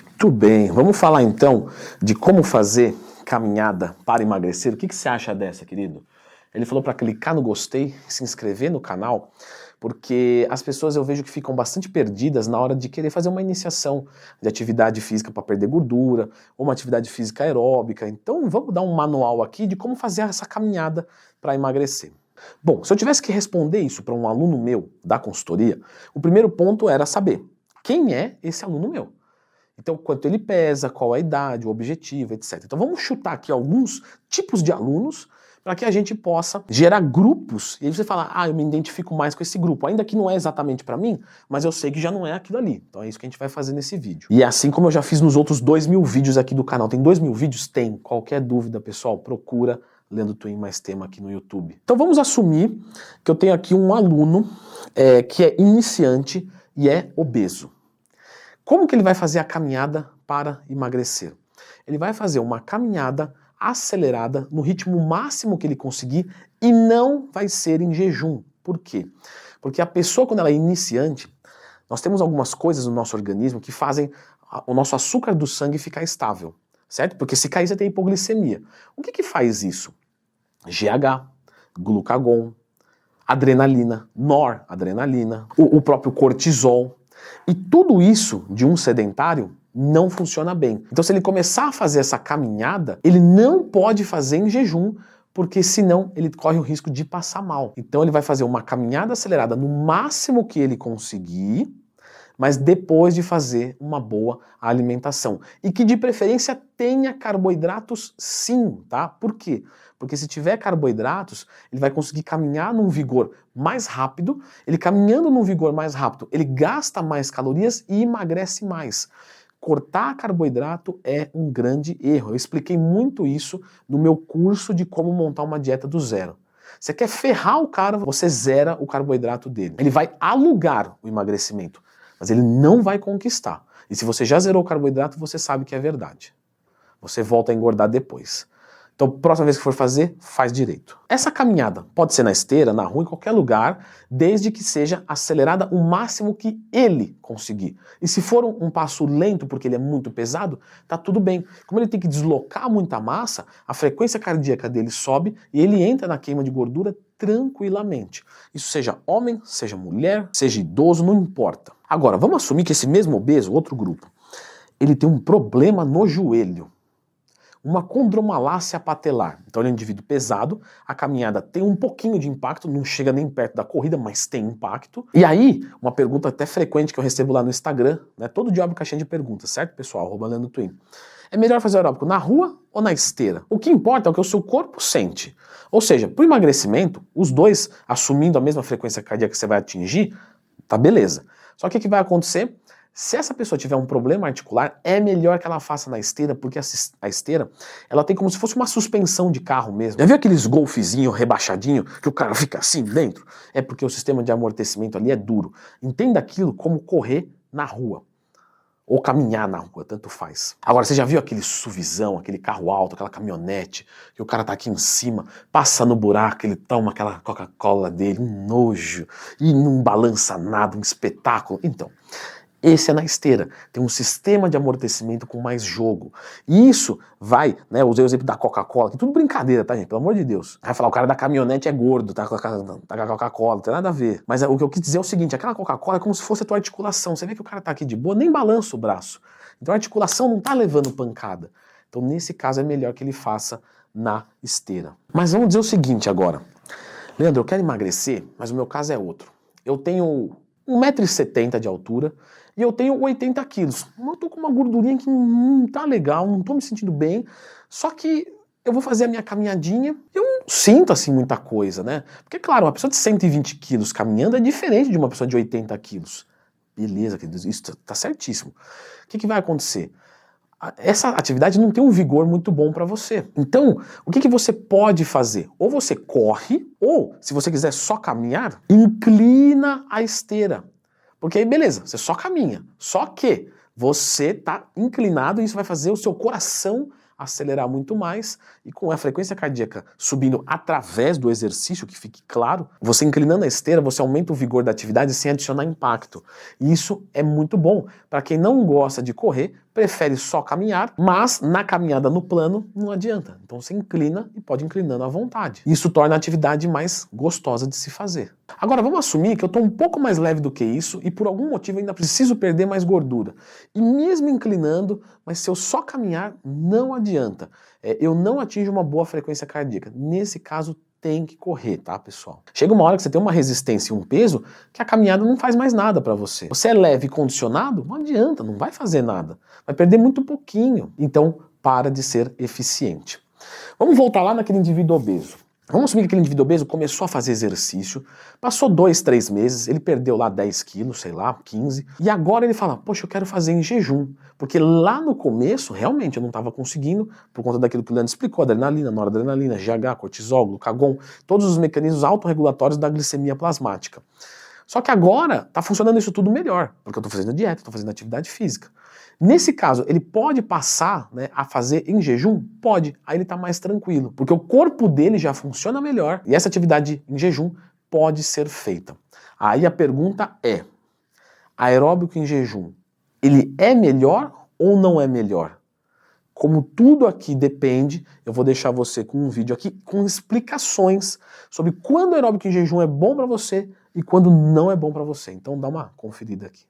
Muito bem, vamos falar então de como fazer caminhada para emagrecer. O que você acha dessa, querido? Ele falou para clicar no gostei, se inscrever no canal, porque as pessoas eu vejo que ficam bastante perdidas na hora de querer fazer uma iniciação de atividade física para perder gordura, ou uma atividade física aeróbica. Então vamos dar um manual aqui de como fazer essa caminhada para emagrecer. Bom, se eu tivesse que responder isso para um aluno meu da consultoria, o primeiro ponto era saber quem é esse aluno meu. Então, quanto ele pesa, qual a idade, o objetivo, etc. Então, vamos chutar aqui alguns tipos de alunos para que a gente possa gerar grupos. E aí você fala, eu me identifico mais com esse grupo. Ainda que não é exatamente para mim, mas eu sei que já não é aquilo ali. Então é isso que a gente vai fazer nesse vídeo. E assim como eu já fiz nos outros 2.000 vídeos aqui do canal. Tem 2.000 vídeos? Tem. Qualquer dúvida, pessoal, procura Leandro Twin mais tema aqui no YouTube. Então vamos assumir que eu tenho aqui um aluno que é iniciante e é obeso. Como que ele vai fazer a caminhada para emagrecer? Ele vai fazer uma caminhada acelerada no ritmo máximo que ele conseguir e não vai ser em jejum. Por quê? Porque a pessoa, quando ela é iniciante, nós temos algumas coisas no nosso organismo que fazem o nosso açúcar do sangue ficar estável, certo? Porque se cair você tem hipoglicemia. O que faz isso? GH, glucagon, adrenalina, noradrenalina, o próprio cortisol. E tudo isso de um sedentário não funciona bem. Então se ele começar a fazer essa caminhada, ele não pode fazer em jejum, porque senão ele corre o risco de passar mal. Então ele vai fazer uma caminhada acelerada no máximo que ele conseguir, mas depois de fazer uma boa alimentação. E que de preferência tenha carboidratos sim, tá? Por quê? Porque se tiver carboidratos, ele vai conseguir caminhar num vigor mais rápido, ele caminhando num vigor mais rápido, ele gasta mais calorias e emagrece mais. Cortar carboidrato é um grande erro. Eu expliquei muito isso no meu curso de como montar uma dieta do zero. Você quer ferrar o cara, você zera o carboidrato dele. Ele vai alugar o emagrecimento, mas ele não vai conquistar. E se você já zerou o carboidrato, você sabe que é verdade. Você volta a engordar depois. Então, próxima vez que for fazer, faz direito. Essa caminhada pode ser na esteira, na rua, em qualquer lugar, desde que seja acelerada o máximo que ele conseguir. E se for um passo lento, porque ele é muito pesado, tá tudo bem. Como ele tem que deslocar muita massa, a frequência cardíaca dele sobe e ele entra na queima de gordura tranquilamente. Isso seja homem, seja mulher, seja idoso, não importa. Agora, vamos assumir que esse mesmo obeso, outro grupo, ele tem um problema no joelho. Uma condromalácia patelar. Então ele é um indivíduo pesado, a caminhada tem um pouquinho de impacto, não chega nem perto da corrida, mas tem impacto. E aí, uma pergunta até frequente que eu recebo lá no Instagram, né? Todo dia eu abro caixinha de perguntas, certo, pessoal? @Leandro Twin. É melhor fazer aeróbico na rua ou na esteira? O que importa é o que o seu corpo sente. Ou seja, para o emagrecimento, os dois assumindo a mesma frequência cardíaca que você vai atingir, tá beleza. Só que o que vai acontecer? Se essa pessoa tiver um problema articular, é melhor que ela faça na esteira, porque a esteira, ela tem como se fosse uma suspensão de carro mesmo. Já viu aqueles golfezinho rebaixadinho, que o cara fica assim dentro? É porque o sistema de amortecimento ali é duro. Entenda aquilo como correr na rua. Ou caminhar na rua, tanto faz. Agora, você já viu aquele SUVzão, aquele carro alto, aquela caminhonete, que o cara tá aqui em cima, passa no buraco, ele toma aquela Coca-Cola dele, um nojo, e não balança nada, um espetáculo. Então, esse é na esteira, tem um sistema de amortecimento com mais jogo. E isso vai, né, eu usei o exemplo da Coca-Cola, que é tudo brincadeira, tá, gente? Pelo amor de Deus. Vai falar, o cara da caminhonete é gordo, tá com a Coca-Cola, não tem nada a ver. Mas o que eu quis dizer é o seguinte, aquela Coca-Cola é como se fosse a tua articulação. Você vê que o cara tá aqui de boa, nem balança o braço. Então a articulação não tá levando pancada. Então nesse caso é melhor que ele faça na esteira. Mas vamos dizer o seguinte agora. Leandro, eu quero emagrecer, mas o meu caso é outro. Eu tenho 1,70 m de altura e eu tenho 80 quilos. Eu tô com uma gordurinha que não tá legal, não tô me sentindo bem, só que eu vou fazer a minha caminhadinha, eu não sinto assim muita coisa, né? Porque claro, uma pessoa de 120 quilos caminhando é diferente de uma pessoa de 80 quilos. Beleza, queridos, isso tá certíssimo. O que vai acontecer? Essa atividade não tem um vigor muito bom para você. Então, o que você pode fazer? Ou você corre, ou, se você quiser só caminhar, inclina a esteira. Porque aí, beleza, você só caminha. Só que você está inclinado e isso vai fazer o seu coração acelerar muito mais, e com a frequência cardíaca subindo através do exercício, que fique claro, você inclinando a esteira, você aumenta o vigor da atividade sem adicionar impacto. E isso é muito bom. Para quem não gosta de correr, prefere só caminhar, mas na caminhada no plano não adianta. Então você inclina e pode ir inclinando à vontade. Isso torna a atividade mais gostosa de se fazer. Agora vamos assumir que eu estou um pouco mais leve do que isso e por algum motivo ainda preciso perder mais gordura. E mesmo inclinando, mas se eu só caminhar, não adianta. Eu não atinjo uma boa frequência cardíaca. Nesse caso, tem que correr, tá, pessoal? Chega uma hora que você tem uma resistência e um peso que a caminhada não faz mais nada pra você. Você é leve e condicionado? Não adianta, não vai fazer nada. Vai perder muito pouquinho. Então, para de ser eficiente. Vamos voltar lá naquele indivíduo obeso. Vamos assumir que aquele indivíduo obeso começou a fazer exercício, passou 2, 3 meses, ele perdeu lá 10 quilos, sei lá, 15, e agora ele fala, poxa, eu quero fazer em jejum, porque lá no começo, realmente, eu não estava conseguindo, por conta daquilo que o Leandro explicou, adrenalina, noradrenalina, GH, cortisol, glucagon, todos os mecanismos autorregulatórios da glicemia plasmática. Só que agora está funcionando isso tudo melhor, porque eu estou fazendo dieta, estou fazendo atividade física. Nesse caso, ele pode passar, né, a fazer em jejum? Pode. Aí ele está mais tranquilo, porque o corpo dele já funciona melhor e essa atividade em jejum pode ser feita. Aí a pergunta é, aeróbico em jejum, ele é melhor ou não é melhor? Como tudo aqui depende, eu vou deixar você com um vídeo aqui com explicações sobre quando o aeróbico em jejum é bom para você e quando não é bom para você. Então dá uma conferida aqui.